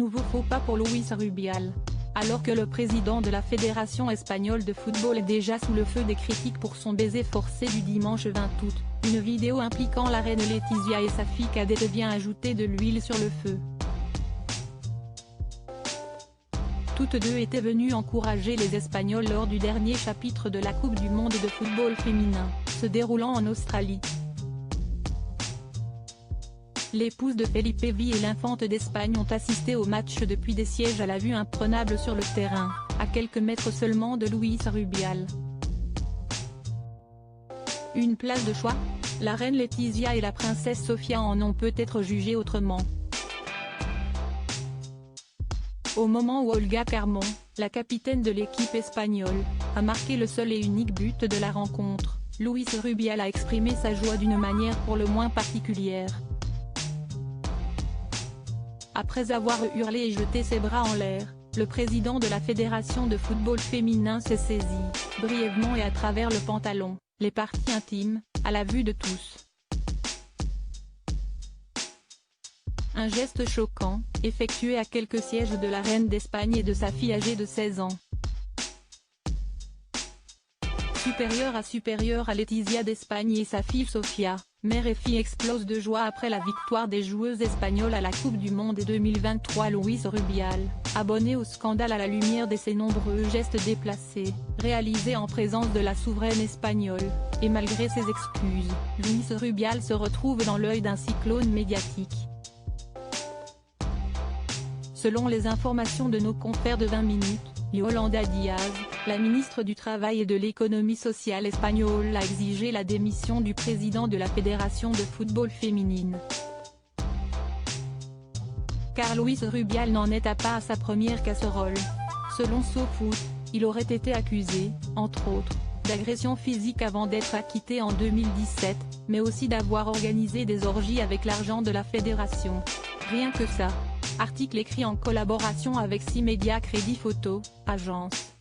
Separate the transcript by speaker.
Speaker 1: nouveau faux pas pour Luis Rubial. Alors que le président de la Fédération espagnole de football est déjà sous le feu des critiques pour son baiser forcé du dimanche 20 août, une vidéo impliquant la reine Letizia et sa fille cadette vient ajouter de l'huile sur le feu. Toutes deux étaient venues encourager les Espagnols lors du dernier chapitre de la Coupe du monde de football féminin, se déroulant en Australie. L'épouse de Felipe V et l'infante d'Espagne ont assisté au match depuis des sièges à la vue imprenable sur le terrain, à quelques mètres seulement de Luis Rubial. Une place de choix? La reine Letizia et la princesse Sofia en ont peut-être jugé autrement. Au moment où Olga Carmon, la capitaine de l'équipe espagnole, a marqué le seul et unique but de la rencontre, Luis Rubial a exprimé sa joie d'une manière pour le moins particulière. Après avoir hurlé et jeté ses bras en l'air, le président de la Fédération de football féminin s'est saisi, brièvement et à travers le pantalon, les parties intimes, à la vue de tous. Un geste choquant, effectué à quelques sièges de la reine d'Espagne et de sa fille âgée de 16 ans. Supérieure à Letizia d'Espagne et sa fille Sofia, mère et fille explosent de joie après la victoire des joueuses espagnoles à la Coupe du monde 2023. Luis Rubial, abonné au scandale à la lumière de ses nombreux gestes déplacés, réalisés en présence de la souveraine espagnole, et malgré ses excuses, Luis Rubial se retrouve dans l'œil d'un cyclone médiatique. Selon les informations de nos confrères de 20 minutes, Yolanda Díaz, la ministre du Travail et de l'Économie sociale espagnole, a exigé la démission du président de la Fédération de football féminine. Car Luis Rubial n'en était pas à sa première casserole. Selon SoFoot, il aurait été accusé, entre autres, d'agression physique avant d'être acquitté en 2017, mais aussi d'avoir organisé des orgies avec l'argent de la fédération. Rien que ça. Article écrit en collaboration avec 6 médias Crédit Photo, agence.